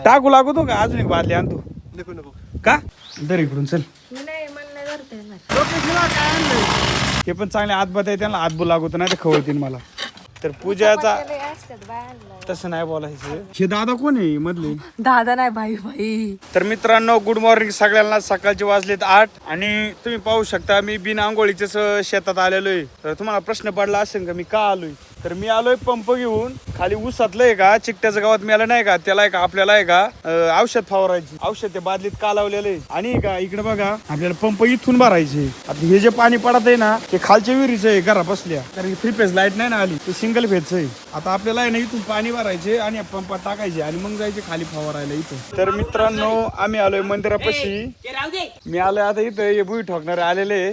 टाकू लागतो का अजून एक बादली आणतो नको नको का दर इकडून चल नाही मला धरता येणार. ते पण चांगले आतबत आहे त्यांना आतबू लागतो नाही ते खवळतील मला तर पूजाचा चपात्या लय असतात बायांना. तसं नाही बोलायचं हे दादा कोण आहे मधले दादा नाही भाई भाई. तर मित्रांनो गुड मॉर्निंग सगळ्यांना सकाळचे वाजलेत 8 आणि तुम्ही पाहू शकता मी बिन आंघोळीच्याच शेतात आलेलो आहे तर तुम्हाला प्रश्न पडला असेल का मी का आलोय तर मी आलोय पंप घेऊन खाली ऊसातलंय का चिकट्याचं गावात मिळालं नाही का त्याला आहे का आपल्याला आहे का औषध फवारायची औषध ते बादलीत का लावलेलं आहे आणि का इकडे बघा आपल्याला पंप इथून भरायचे आता हे जे पाणी पडत आहे ना ते खालच्या विहिरीचं आहे घरा बसल्या कारण थ्री फेज लाईट नाही ना आली ते सिंगल फेजचं आहे आता आपल्याला आहे ना इथून पाणी भरायचे आणि पंपात टाकायचे आणि मग जायचे खाली फवारायला इथं तर मित्रांनो आम्ही आलोय मंदिरापाशी मी आलोय आता इथं हे भुई ठोकणारे आलेले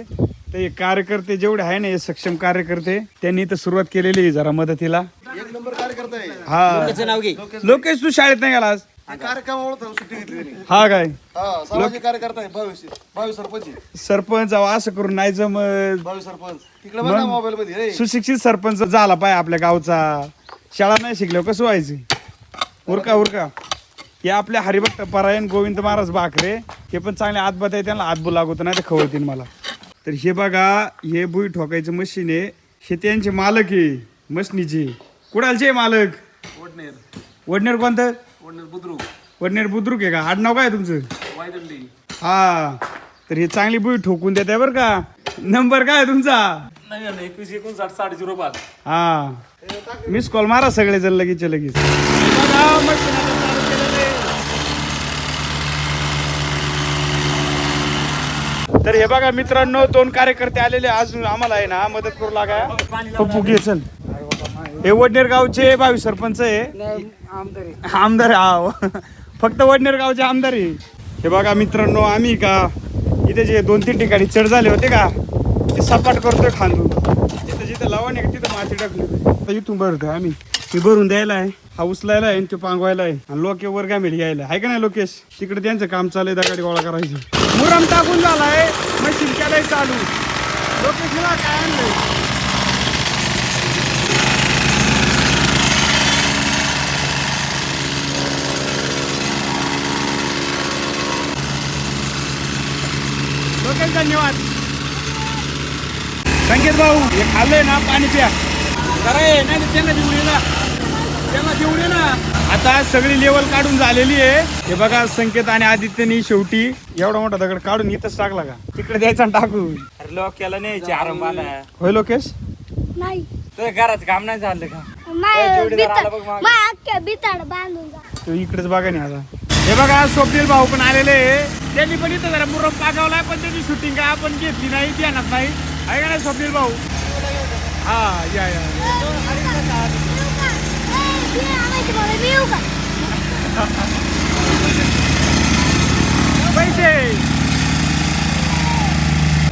तर हे कार्यकर्ते जेवढे आहे ना हे सक्षम कार्यकर्ते त्यांनी इथं सुरुवात केलेली आहे जरा मदतीला एक नंबर कार्यकर्ता आहे हा नाव घे लोकेश तू शाळेत नाही गेला आज कार्यक्रमामुळे सुट्टी घेतली त्यांनी. हा काय हा सामाजिक कार्यकर्ता आहे 22 सरपंच आहे. सरपंच अहो, असं करून नाही जमत 22 सरपंच तिकडे बघा मोबाईल मध्ये रे. सुशिक्षित सरपंच झाला पाय आपल्या गावचा शाळा नाही शिकल्यावर कसं व्हायचं उरका उरका हे आपल्या हरिभक्त परायण गोविंद महाराज बाकरे हे पण चांगले आतबत आहे त्यांना आतबू लागतो नाही ते खवळतील मला तर हे बघा हे भुई ठोकायचं मशीन आहे हे त्यांचे मालक आहे मशनीचे कुडालचे मालक वडनेर कोणतं वडनेर बुद्रुक आहे का आडनाव काय तुमचं हा तर हे चांगली बुई ठोकून देत आहे बरं का नंबर काय तुमचा 2159 हा मिस कॉल मारा सगळे जर लगेच लगेच तर हे बघा मित्रांनो 2 कार्यकर्ते आलेले अजून आम्हाला आहे ना मदत करू लागा पप्पू घे चल हे वडनेर गावचे 22 सरपंच आहे आमदार आहे फक्त वडनेर गावचे आमदार आहे हे बघा मित्रांनो आम्ही का इथे जे 2-3 ठिकाणी चढ झाले होते का ते सपाट करतोय खांदून तिथं जिथं लावण आहे तिथं माती टाकली आता इथून भरतोय आम्ही मी भरून द्यायला आहे हा उचलायला आहे ते पांगवायला आहे आणि लोक वर गामेल यायला आहे का नाही लोकेश तिकडे त्यांचं काम चालू दगाडी गोळा करायचं मुरम टाकून झालाय मशीन केलाय चालू लोकेशला काय आणलंय लोकेश धन्यवाद संकेत भाऊ हे खाल्लंय ना पाणी प्या जरा नाही त्यांना देऊन ये ना आता सगळी लेवल काढून झालेली आहे हे बघा संकेत आणि आदित्यनी शेवटी एवढा मोठा दगड काढून इथंच टाकला का तिकडे द्यायचा टाकू अरे लोक केला नाही आरंभाला होय लोकेश नाही तर घराचं काम नाही झालं का तो इकडेच बघा नाही आता हे बघा स्वप्नील भाऊ पण आलेले त्यांनी पण इथं जरा मुरम पागावलाय पण त्यांची शूटिंग काय आपण घेतली नाही ध्यानात नाही आहे का नाही स्वप्नील भाऊ हा या पैसे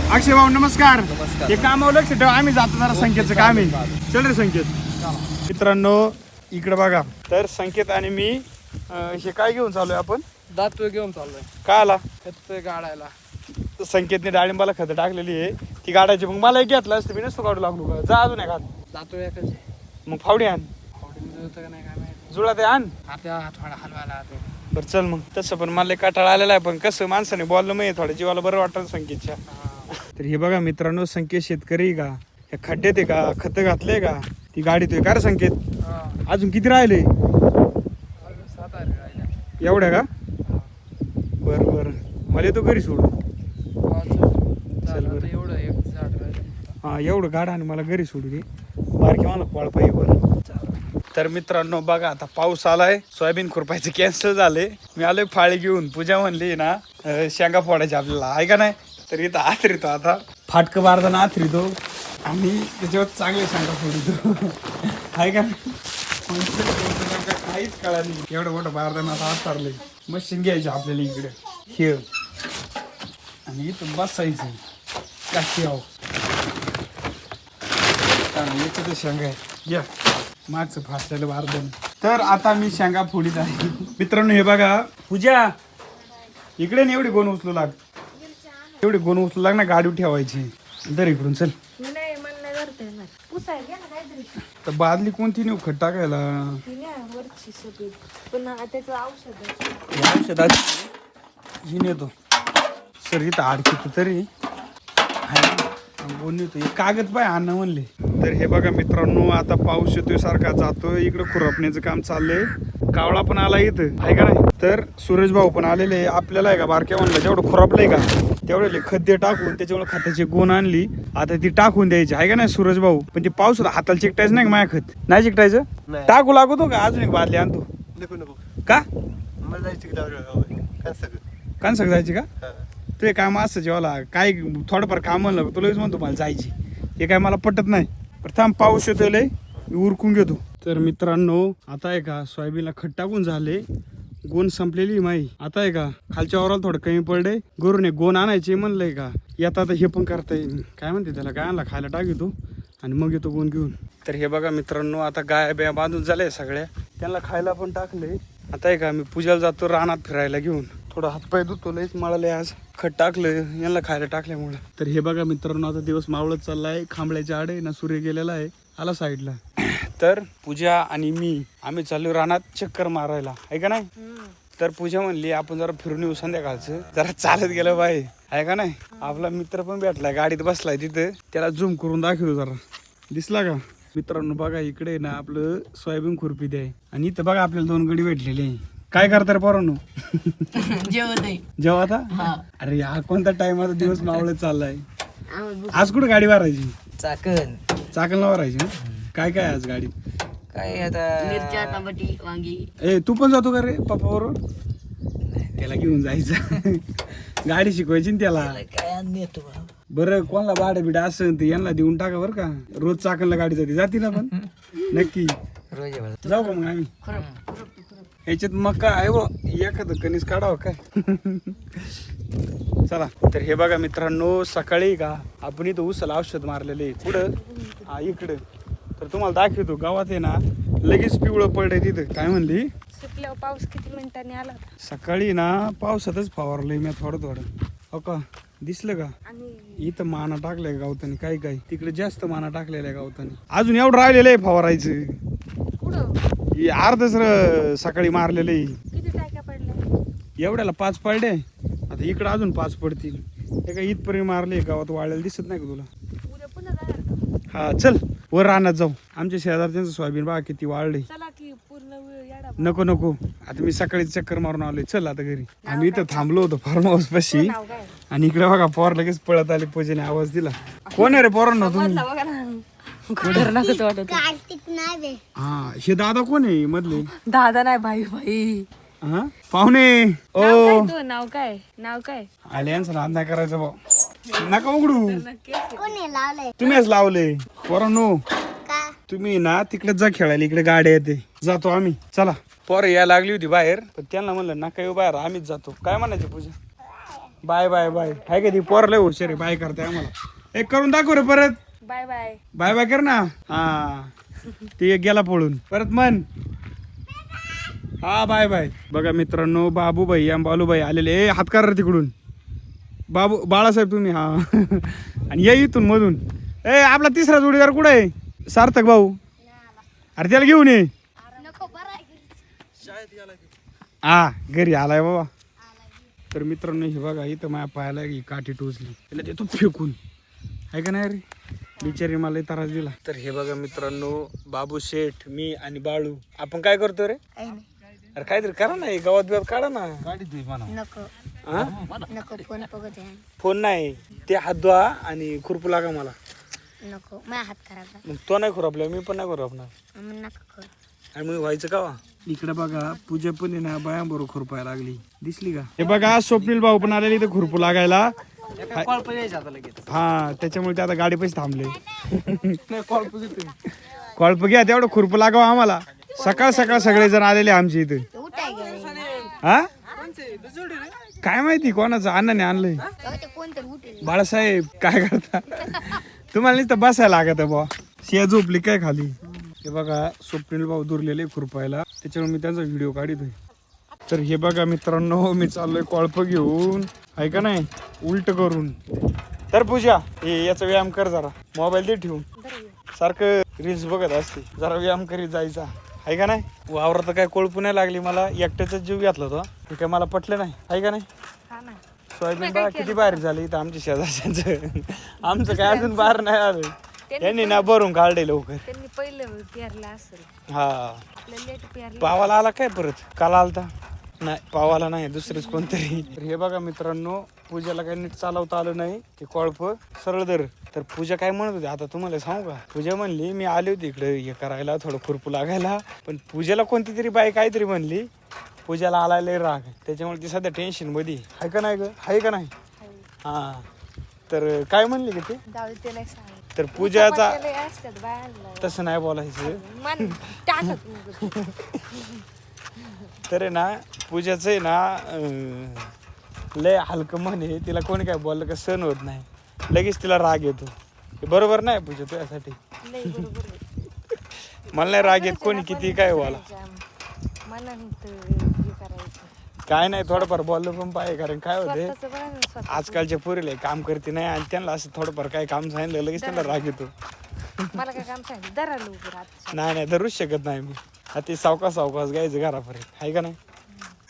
अक्षय भाऊ नमस्कार हे कामावर लक्ष ठेवा आम्ही जातो जरा संकेतचं काम आहे चल रे संकेत मित्रांनो इकडे बघा तर संकेत आणि मी हे काय घेऊन चालूय आपण दातू घेऊन चाललोय काय आला गाडायला तर संकेतने डाळिंबाला खतं टाकलेली आहे ती गाडायची मग मला एक घेतलं असतं मी नसतो काढू लागलो का जा अजून आहे घाल दातू एकाच मग फावडी आण नाही काय माहिती जुळा ते आण आता थोडा हलवायला बरं चल मग तसं पण मला काटाळा आलेला आहे पण कसं माणसाने बोललं मग थोड्या जीवाला बरं वाटतं संकेतच्या तर हे बघा मित्रांनो संकेत शेतकरी का हे खड्ड्यात आहे का खतं घातले का ती गाडी तो का रे संकेत अजून किती राहिले एवढ्या का बर बर मला येतो घरी सोडू चल बरं एवढं एक झाड हा एवढं गाडा आणि मला घरी सोडू दे बारकी मला कॉळ पाहिजे बरं तर मित्रांनो बघा आता पाऊस आलाय सोयाबीन खुरपायचं कॅन्सल झाले मी आलोय फाळी घेऊन पूजा म्हणली ना शेंगा फोडायची आपल्याला आहे का नाही तर इथं आथरीतो आता फाटकं बारदाना आथरीतो आणि त्याच्यावर चांगले शेंगा फोडतो आहे का काहीच कळा नाही एवढं मोठं बारदाना आता आथरलंय मशीन घ्यायची आपल्याला इकडे हे आणि इथं बसायचं काठी आहो याच्यात शेंगा आहे या मागचं फाटलेलं बारदाना तर आता मी शेंगा फोडीत आहे मित्रांनो हे बघा पूजा इकडे ना एवढी गोण उचलू लाग एवढी गोण उचलू लाग ना गाडी ठेवायची दर इकडून चल नाही मला धरता येणार. पुसाय घ्या ना काहीतरी. तर बादली कोणती नेऊ खत टाकायला? ती नाही वरची सगळी पण त्याचं औषध आहे. या औषधात ही नेतो सर इथं आडकी तरी बोलली होती कागद पाय अन्न म्हणले. तर हे बघा मित्रांनो, आता पाऊस येतोय सारखा जातोय, इकडं खुरपण्याचं काम चाललंय. कावळा पण आला इथं आहे का नाही. तर सूरज भाऊ पण आलेले. आपल्याला आहे का बारक्या म्हणलं जेवढं खुरपलंय का तेवढे खद्दे टाकून त्याच्यामुळे खताची गुण आणली. आता ती टाकून द्यायची आहे का नाही सूरज भाऊ. पण ते पाऊस हाताला चिकटायचं नाही का माझ्या खत नाही चिकटायचं. टाकू लागतो का अजून एक बादली आणतो का कानसक जायची का ते काम असतं जेव्हा काय थोडंफार काम म्हणलं तुलाच म्हणतो मला जायची. हे काय मला पटत नाही. पण थांब पाऊस येतो लय मी उरकून घेतो. तर मित्रांनो आता आहे का सोयाबीनला खत टाकून झाले. गोण संपलेली माई. आता आहे का खालच्या वावराला थोडं कमी पडले. गोरून गोण आणायचे म्हणलंय का येतात हे पण करता येईल. काय म्हणते त्याला गायला खायला टाकतो आणि मग येतो गोण घेऊन. तर हे बघा मित्रांनो आता गाय बिया बांधून झाल्या सगळ्या. त्यांना खायला पण टाकले. आता आहे का मी पूजाला जातो रानात फिरायला घेऊन. थोडं हातपाय धुतो लयच मळाले आज खत टाकलं यांना खायला टाकल्यामुळे. तर हे बघा मित्रांनो आता दिवस मावळत चाललाय. खांबळ्याच्या आडे ना सूर्य गेलेला आहे आला साईडला. तर पूजा आणि मी आम्ही चाललो रानात चक्कर मारायला आहे का नाही. तर पूजा म्हणली आपण जरा फिरून येऊ संध्याकाळचं जरा चालत गेलं बाई आहे का नाही. आपला मित्र पण भेटलाय गाडीत बसलाय तिथं त्याला झूम करून दाखवतो जरा दिसला का मित्रांनो. बघा इकडे ना आपलं सोयाबीन खुरपी द्याय आणि इथं बघा आपल्याला 2 गडी भेटलेले. काय करता रे पोरांनो जेव्हा आता अरे हा कोणता टाइम आता दिवस मावळत चाललाय. आज कुठं गाडी भरायची चाकण भरायची ना. काय काय आज गाडी काय आता मिरच्या टमाटी वांगी. ए तू पण जातो का रे पप्पा बरोबर. त्याला घेऊन जायचं गाडी शिकवायची ना त्याला. काय नेतो बरं कोणाला भाडं बिडा असेल तर यांना देऊन टाका बरं का. रोज चाकणला गाडी जाते ना पण नक्की रोज जाऊ का मग आम्ही. याच्यात मग काय आहे बो एखादं कणीस काढावं काय. चला तर हे बघा मित्रांनो सकाळी का आपण इथं उसाला औषध मारलेले पुढं हा इकडं. तर तुम्हाला दाखवतो गावात आहे ना लगेच पिवळं पडलंय तिथं. काय म्हणली सुकल्यावर पाऊस किती मिनिटांनी आला सकाळी ना पावसातच फवारलंय मी थोडं हो का दिसलं का. आणि इथं माना टाकलाय गावतानी काय काय तिकडे जास्त माना टाकलेला आहे गावतानी. अजून एवढं राहिलेलं आहे फवारायचं. पुढं हे अर्धच सकाळी मारलेलं आहे. किती टाक्या पडल्या एवढ्याला 5 पडले. आता इकडं अजून 5 पडतील. हे काय इथपर्यंत मारले गावात वाळलेलं दिसत नाही का तुला. उद्या पुन्हा जाणार का हा चल वर रानात जाऊ. आमच्या शेजारच्यांचं सोयाबीन बघा किती वाळले. चला की पूर्ण वेळ येडा. नको आता मी सकाळी चक्कर मारून आलोय. चल आता घरी. आम्ही इथं थांबलो होतो फार्म हाऊस पाशी नाव काय आणि इकडे बघा पोर लगेच पळत आले. पूजेने आवाज दिला. कोण आहे रे पोरांना तुम्ही. बघा ना खतरनाकच वाटत. हा हे दादा कोण आहे मधले. दादा नाही भाई हा पाहुणे ओ नाव काय आले यांचा नाद नाही करायचं भाऊ. नका उघडू नक्की तुम्हीच लावले पोरांनो. तुम्ही ना तिकडे जा खेळायला इकडे गाड्या येते जातो आम्ही. चला पोरं यायला लागली होती बाहेर पण त्यांना म्हणलं नका येऊ बाहेर आम्हीच जातो. काय म्हणायचं पूजा बाय बाय बाय आहे का ती पोर लय हुशार आहे बाय करताय आम्हाला. एक करून दाखव रे परत बाय बाय बाय बाय कर ना. हा ते एक गेला पळून परत मन हा बाय बाय. बघा मित्रांनो बाबूबाई बालूबाई आलेले. हात करा तिकडून बाबू बाळासाहेब तुम्ही हा आणि ये इथून मधून. आपला तिसरा जोडीदार कुठे आहे सार्थक भाऊ. अरे त्याला घेऊन ये. हा घरी आलाय बाबा. तर मित्रांनो हे बघा इथं माझ्या पायाला काठी टोचली त्याला देतो फेकून आहे का नाही रे बिचारी मला त्रास दिला. तर हे बघा मित्रांनो बाबू शेठ मी आणि बाळू आपण काय करतो रे. अरे काहीतरी करा ना गावात बिवात काढा ना. फोन नाही ते हात धुवा आणि खुरपू लागा मला. नको माझ्या हात खराब मग तो नाही खुरपला मी पण नाही खुरपणार. आणि मग व्हायचं का. इकडे बघा पूजा पण आहे ना बायांबरोबर खुरपायला लागली दिसली का. हे बघा स्वप्नील भाऊ पण आलेले इथे खुरपू लागायला. हा त्याच्यामुळे ते आता गाडी पैसे थांबले. कॉल्प घ्या तेवढं खुरपू लागावं आम्हाला. सकाळ सगळे जण आलेले आमच्या इथे. हा काय माहिती कोणाचं अण्णाने आणलंय. बाळासाहेब काय करता तुम्हाला नुसतं बसायला लागत बा. शिया झोपली काय खाली. हे बघा स्वप्नील भाऊ दुरलेले खुरपायला त्याच्यामुळे मी त्यांचा व्हिडिओ काढतोय. तर हे बघा मित्रांनो मी चाललोय कॉळप घेऊन आहे का नाही उलट करून. तर पूजा हे याचा व्यायाम कर जरा मोबाईल दे ठेवून सारखं रील्स बघत असते, जरा व्यायाम करीत जायचा आहे का नाही. वावरात काय कोळपू नाही लागली, मला एकट्याचा जीव घेतला तो. ते काय मला पटलं नाही आहे का नाही. हा ना. सोयाबीन बघा किती बाहेर झाली इथं आमच्या शेजारच्यांचं. आमचं काय अजून बाहेर नाही आलं. त्यांनी ना भरून काढले लवकर. त्यांनी पहिलं पेरलं असेल, हा आपलं लेट पेरलं. पावाला आला काय परत, काल आलता नाही, पावाला नाही, दुसरेच कोणतरी. तर हे बघा मित्रांनो, पूजाला काही नीट चालवता आलं नाही, ते कोळप सरळ धर. तर पूजा काय म्हणत होती आता तुम्हाला सांगू का. पूजा म्हणली मी आली होती इकडे हे करायला, थोडं खुरपू लागायला, पण पूजाला कोणती तरी बाई काहीतरी म्हणली. पूजाला आलाय राग, त्याच्यामुळे ती सध्या टेन्शन मध्ये आहे का नाही ग, आहे का नाही. हा तर काय म्हणली का ते. जाऊ दे, त्याला सांग. तर पूजाचा असतात बायांना, तसं नाही बोलायचं. मन टाकत मग. तर आहे ना पूजाचं आहे ना लय हलकं मन आहे, तिला कोणी काय बोललं का सहन होत नाही, लगेच तिला राग येतो. हे बरोबर नाही पूजा तुझ्यासाठी. नाही बरोबर आहे. मला नाही राग येत कोणी किती काय बोला. मनात हे करायचं. काय नाही, थोडंफार बोललं पण पाहिजे, कारण काय होते स्वतःचं बघा ना, स्वतः. आजकालच्या पोरीला काम करते नाही, आणि त्यांना असं थोडंफार काय काम सांगितलं लगेच त्यांना राग येतो. मला काय काम सांगितलं, दरा लवकर आता. नाही धरूच शकत नाही मी. आता ते सावकाश घ्यायचं घरापर्यंत आहे का नाही.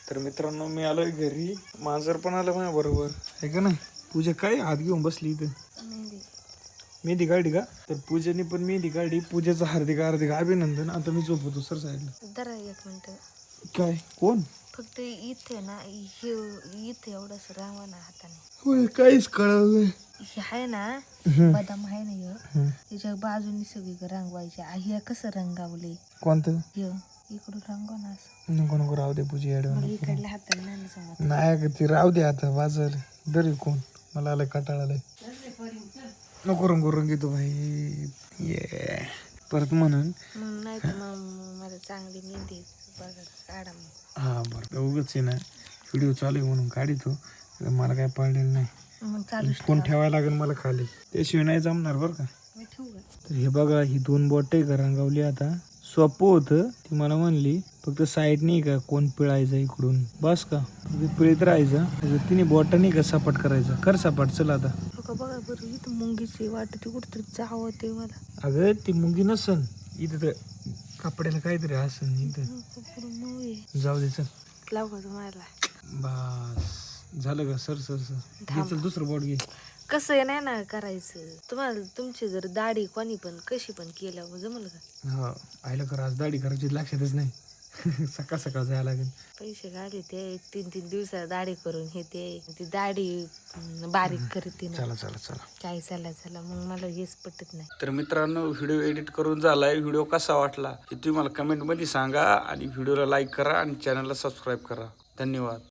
तर मित्रांनो मी आलोय घरी, मांजर पण आलं माझ्या बरोबर आहे का नाही. पूजा काय हात घेऊन बसली इथं, मेहंदी काढली का. तर पूजेने पण मेहंदी काढली. पूजेचं हार्दिक अभिनंदन. आता मी झोपतो सर साईडला. दरा एक मिनिट. काय कोण फक्त इथे ना, हे इथे एवढंच रामा ना हाताने. होय, काहीच कळलं. हे आहे ना बदाम आहे ना, ह्यो त्याच्या बाजूनी सगळी रंगवायचे. हे कसं रंगावले, कोणतं ह्यो इकडून रंगव ना असं. नको राहू दे पूजा मला इकडल्या हाताने नाही सांगत. नाही ती राहू दे आता बाजार दरी कोण. मला आलाय कंटाळा आलाय. नको रंग घेतो भाई. ये परत म्हणून मग नाही तर मग मला चांगली मेहंदी बघा काढा मग. हा बरं, उगाच आहे ना व्हिडिओ चालू आहे म्हणून काढितो, मला काय पडलेलं नाही. मग चालू फोन ठेवायला लागेल मला खाली, त्याशिवाय नाही जमणार बरं का. मी ठेवू का. तर हे बघा, ही 2 बोट आहे का रंगावली. आता सोपं होतं, ती मला म्हणली फक्त साईड नाही का कोण पिळायचं इकडून बस का, पिळीत राहायचं. तिने बोट नाही का सपाट करायचा. कर सपाट चल आता. बघा बरं, इथं मुंगीची वाटते कुठतरी जावं ते मला. अगं ती मुंगी नसन इथं, तर कपड्याला काहीतरी असन इथं. जाऊ दे चल. लाव का तुम्हाला. बस झालं का. सर चल दुसरं बोट घे. कसं आहे नाही ना करायचं. तुम्हाला तुमची जर दाढी कोणी पण कशी पण केल्यावर जमल का. हा आयला कर, आज दाढी करायची लक्षातच नाही. सकाळ जायला लागेल. पैसे काढले ते 3-3 दिवसात दाढी करून हे ती दाढी बारीक करते ना. चला काय चला मग मला हेच पटत नाही. तर मित्रांनो, व्हिडिओ एडिट करून झालाय. व्हिडिओ कसा वाटला हे तुम्ही मला कमेंट मध्ये सांगा, आणि व्हिडिओला लाईक करा आणि चॅनलला सबस्क्राईब करा. धन्यवाद.